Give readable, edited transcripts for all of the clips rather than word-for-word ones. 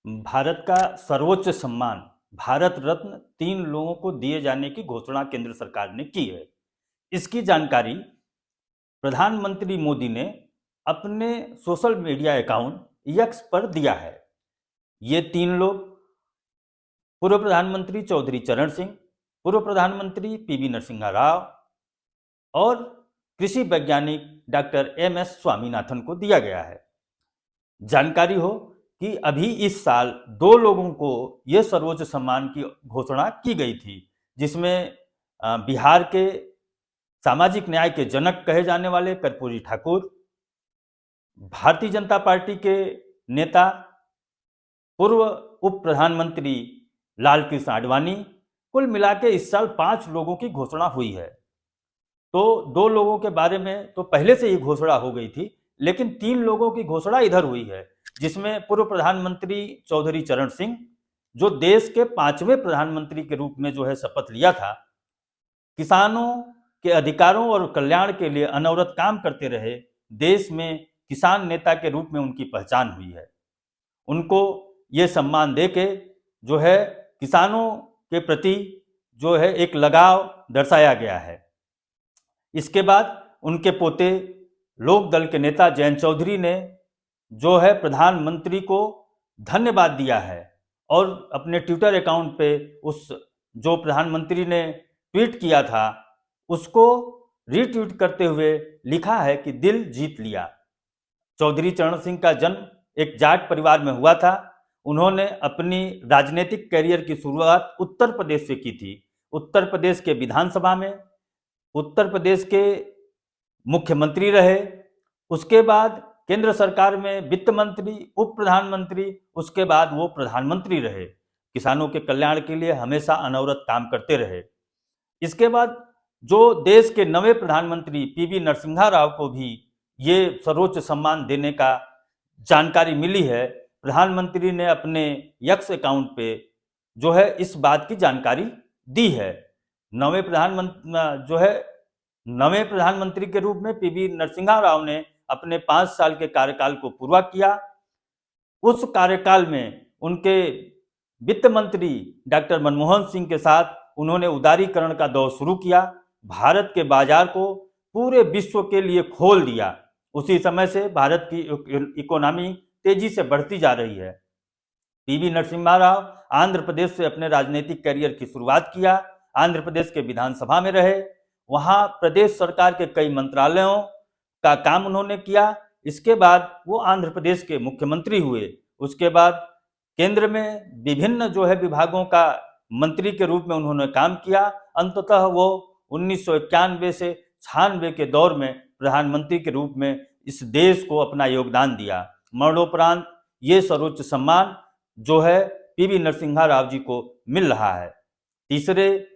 भारत का सर्वोच्च सम्मान भारत रत्न 3 लोगों को दिए जाने की घोषणा केंद्र सरकार ने की है। इसकी जानकारी प्रधानमंत्री मोदी ने अपने सोशल मीडिया अकाउंट एक्स पर दिया है। ये 3 लोग पूर्व प्रधानमंत्री चौधरी चरण सिंह, पूर्व प्रधानमंत्री पीवी नरसिम्हा राव और कृषि वैज्ञानिक डॉक्टर एम.एस. स्वामीनाथन को दिया गया है। जानकारी हो कि अभी इस साल 2 लोगों को यह सर्वोच्च सम्मान की घोषणा की गई थी, जिसमें बिहार के सामाजिक न्याय के जनक कहे जाने वाले कर्पूरी ठाकुर, भारतीय जनता पार्टी के नेता पूर्व उप प्रधानमंत्री लालकृष्ण आडवाणी, कुल मिला के इस साल 5 लोगों की घोषणा हुई है। तो 2 लोगों के बारे में तो पहले से ही घोषणा हो गई थी, लेकिन 3 लोगों की घोषणा इधर हुई है, जिसमें पूर्व प्रधानमंत्री चौधरी चरण सिंह, जो देश के 5वें प्रधानमंत्री के रूप में जो है शपथ लिया था, किसानों के अधिकारों और कल्याण के लिए अनवरत काम करते रहे, देश में किसान नेता के रूप में उनकी पहचान हुई है। उनको ये सम्मान देके जो है किसानों के प्रति जो है एक लगाव दर्शाया गया है। इसके बाद उनके पोते लोक दल के नेता जयंत चौधरी ने जो है प्रधानमंत्री को धन्यवाद दिया है और अपने ट्विटर अकाउंट पे उस जो प्रधानमंत्री ने ट्वीट किया था उसको रीट्वीट करते हुए लिखा है कि दिल जीत लिया। चौधरी चरण सिंह का जन्म एक जाट परिवार में हुआ था। उन्होंने अपनी राजनीतिक कैरियर की शुरुआत उत्तर प्रदेश से की थी। उत्तर प्रदेश के विधानसभा में उत्तर प्रदेश के मुख्यमंत्री रहे, उसके बाद केंद्र सरकार में वित्त मंत्री, उप प्रधानमंत्री, उसके बाद वो प्रधानमंत्री रहे। किसानों के कल्याण के लिए हमेशा अनवरत काम करते रहे। इसके बाद जो देश के नवे प्रधानमंत्री पीवी नरसिम्हा राव को भी ये सर्वोच्च सम्मान देने का जानकारी मिली है। प्रधानमंत्री ने अपने एक्स अकाउंट पे जो है इस बात की जानकारी दी है। नवे प्रधानमंत्री के रूप में पीवी नरसिम्हा राव ने अपने 5 साल के कार्यकाल को पूरा किया। उस कार्यकाल में उनके वित्त मंत्री डॉक्टर मनमोहन सिंह के साथ उन्होंने उदारीकरण का दौर शुरू किया, भारत के बाजार को पूरे विश्व के लिए खोल दिया। उसी समय से भारत की इकोनॉमी तेजी से बढ़ती जा रही है। पीवी नरसिम्हा राव आंध्र प्रदेश से अपने राजनीतिक करियर की शुरुआत किया। आंध्र प्रदेश के विधानसभा में रहे, वहां प्रदेश सरकार के कई मंत्रालयों का काम उन्होंने किया। इसके बाद वो आंध्र प्रदेश के मुख्यमंत्री हुए। उसके बाद केंद्र में विभिन्न जो है विभागों का मंत्री के रूप में उन्होंने काम किया। अंततः वो 1991 से 96 के दौर में प्रधानमंत्री के रूप में इस देश को अपना योगदान दिया। मरणोपरांत ये सर्वोच्च सम्मान जो है पीवी नरसिम्हा राव जी को मिल रहा है। तीसरे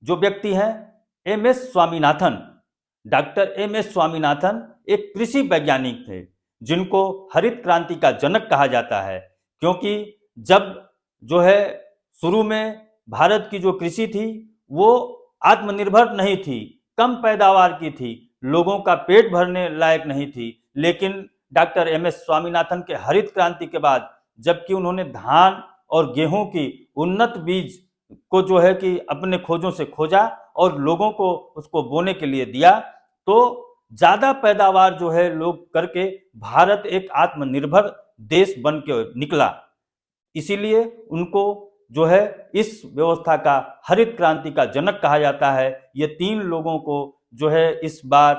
जो व्यक्ति हैं M S. Swaminathan. Doctor M S. Swaminathan एक कृषि वैज्ञानिक थे, जिनको हरित क्रांति का जनक कहा जाता है, क्योंकि जब जो है शुरू में भारत की जो कृषि थी वो आत्मनिर्भर नहीं थी, कम पैदावार की थी, लोगों का पेट भरने लायक नहीं थी। लेकिन डॉक्टर एम.एस. स्वामीनाथन के हरित क्रांति के बाद जबकि उन्होंने धान और गेहूं की उन्नत बीज को जो है कि अपने खोजों से खोजा और लोगों को उसको बोने के लिए दिया, तो ज्यादा पैदावार जो है लोग करके भारत एक आत्मनिर्भर देश बन के निकला। इसीलिए उनको जो है इस व्यवस्था का हरित क्रांति का जनक कहा जाता है। ये 3 लोगों को जो है इस बार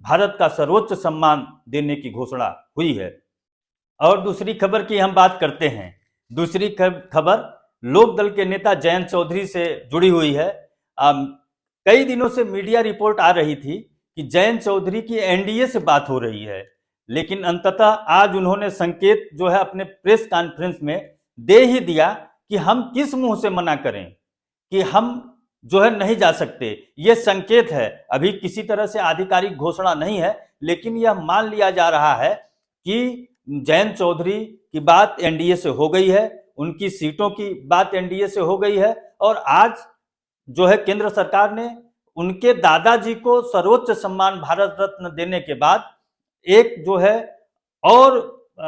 भारत का सर्वोच्च सम्मान देने की घोषणा हुई है। और दूसरी खबर की हम बात करते हैं। दूसरी खबर लोक दल के नेता जयंत चौधरी से जुड़ी हुई है। कई दिनों से मीडिया रिपोर्ट आ रही थी कि जयंत चौधरी की एनडीए से बात हो रही है, लेकिन अंततः आज उन्होंने संकेत जो है अपने प्रेस कॉन्फ्रेंस में दे ही दिया कि हम किस मुंह से मना करें कि हम जो है नहीं जा सकते। यह संकेत है, अभी किसी तरह से आधिकारिक घोषणा नहीं है, लेकिन यह मान लिया जा रहा है कि जयंत चौधरी की बात एनडीए से हो गई है, उनकी सीटों की बात एनडीए से हो गई है। और आज जो है केंद्र सरकार ने उनके दादाजी को सर्वोच्च सम्मान भारत रत्न देने के बाद एक जो है और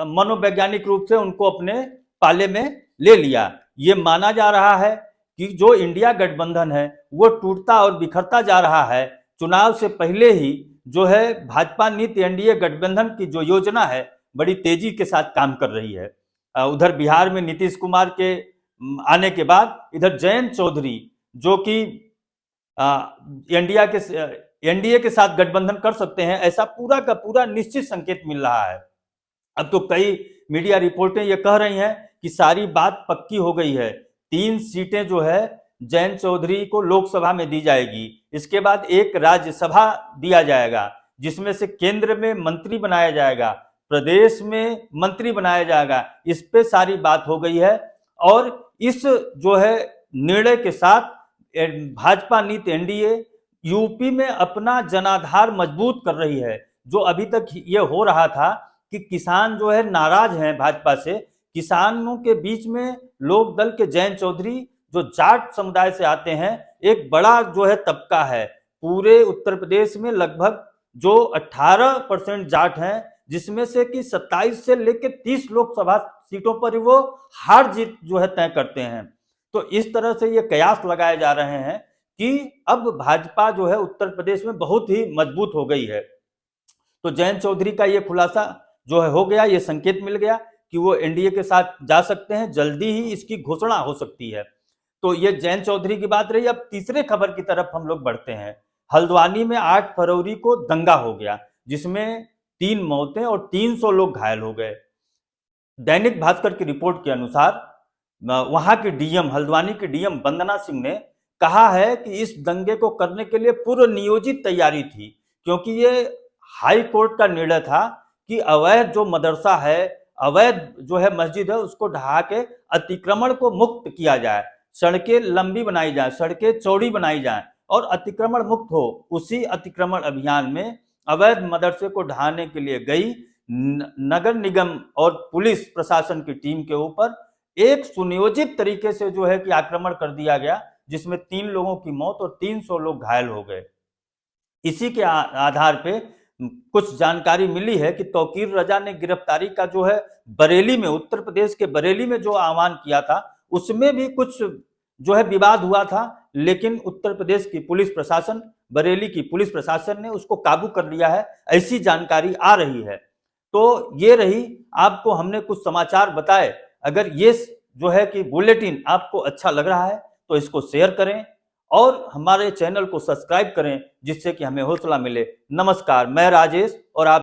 मनोवैज्ञानिक रूप से उनको अपने पाले में ले लिया। ये माना जा रहा है कि जो इंडिया गठबंधन है वो टूटता और बिखरता जा रहा है। चुनाव से पहले ही जो है भाजपा नीति एनडीए गठबंधन की जो योजना है बड़ी तेजी के साथ काम कर रही है। उधर बिहार में नीतीश कुमार के आने के बाद इधर जयंत चौधरी जो कि एनडीए के साथ गठबंधन कर सकते हैं, ऐसा पूरा का पूरा निश्चित संकेत मिल रहा है। अब तो कई मीडिया रिपोर्टें ये कह रही हैं कि सारी बात पक्की हो गई है। 3 सीटें जो है जयंत चौधरी को लोकसभा में दी जाएगी, इसके बाद एक राज्यसभा दिया जाएगा जिसमें से केंद्र में मंत्री बनाया जाएगा, प्रदेश में मंत्री बनाया जाएगा। इस पे सारी बात हो गई है और इस जो है निर्णय के साथ भाजपा नीति एनडीए यूपी में अपना जनाधार मजबूत कर रही है। जो अभी तक ये हो रहा था कि किसान जो है नाराज हैं भाजपा से, किसानों के बीच में लोक दल के जयंत चौधरी जो जाट समुदाय से आते हैं, एक बड़ा जो है तबका है पूरे उत्तर प्रदेश में, लगभग जो 18% जाट हैं, जिसमें से कि 27 से लेकर 30 लोकसभा सीटों पर वो हार जीत जो है तय करते हैं। तो इस तरह से ये कयास लगाए जा रहे हैं कि अब भाजपा जो है उत्तर प्रदेश में बहुत ही मजबूत हो गई है। तो जयंत चौधरी का ये खुलासा जो है हो गया, ये संकेत मिल गया कि वो एनडीए के साथ जा सकते हैं, जल्दी ही इसकी घोषणा हो सकती है। तो ये जयंत चौधरी की बात रही। अब तीसरे खबर की तरफ हम लोग बढ़ते हैं। हल्द्वानी में 8 फरवरी को दंगा हो गया जिसमें 3 मौतें और 300 लोग घायल हो गए। दैनिक भास्कर की रिपोर्ट के अनुसार वहां की डीएम, हल्द्वानी की डीएम वंदना सिंह ने कहा है कि इस दंगे को करने के लिए पूर्व नियोजित तैयारी थी, क्योंकि ये हाई कोर्ट का निर्णय था कि अवैध जो मदरसा है, अवैध जो है मस्जिद है, उसको ढहा के अतिक्रमण को मुक्त किया जाए, सड़कें लंबी बनाई जाए, सड़कें चौड़ी बनाई जाए और अतिक्रमण मुक्त हो। उसी अतिक्रमण अभियान में अवैध मदरसे को ढहाने के लिए गई नगर निगम और पुलिस प्रशासन की टीम के ऊपर एक सुनियोजित तरीके से जो है कि आक्रमण कर दिया गया, जिसमें 3 लोगों की मौत और 300 लोग घायल हो गए। इसी के आधार पे कुछ जानकारी मिली है कि तौकीर रजा ने गिरफ्तारी का जो है बरेली में, उत्तर प्रदेश के बरेली में जो आह्वान किया था, उसमें भी कुछ जो है विवाद हुआ था, लेकिन उत्तर प्रदेश की पुलिस प्रशासन, बरेली की पुलिस प्रशासन ने उसको काबू कर लिया है, ऐसी जानकारी आ रही है। तो ये रही, आपको हमने कुछ समाचार बताए। अगर ये जो है कि बुलेटिन आपको अच्छा लग रहा है तो इसको शेयर करें और हमारे चैनल को सब्सक्राइब करें, जिससे कि हमें हौसला मिले। नमस्कार, मैं राजेश और आप